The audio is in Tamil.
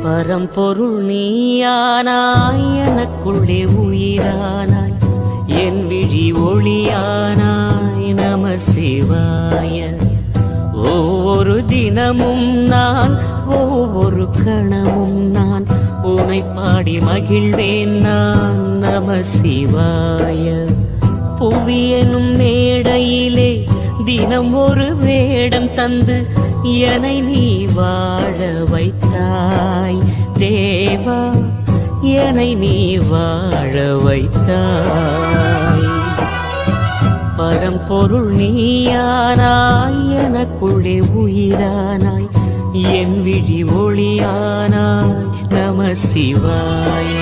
பரம்பொருள் நீயானாய், எனக்குள்ளே உயிரானாய், என் விழி ஒளியானாய். நம சிவாய. ஒவ்வொரு தினமும் நான், ஒவ்வொரு கணமும் நான் உனை பாடி மகிழ்வேன் நான். நம சிவாய. புவியனும் மேடையிலே தினம் ஒரு வேடம் தந்து என்னை நீ வாழ வைத்தாய் தேவா, என்னை நீ வாழ வைத்தாய். பரம்பொருள் நீயானாய், எனக்குள்ளே உயிரானாய், என் விழி ஒளியானாய். நம சிவாய.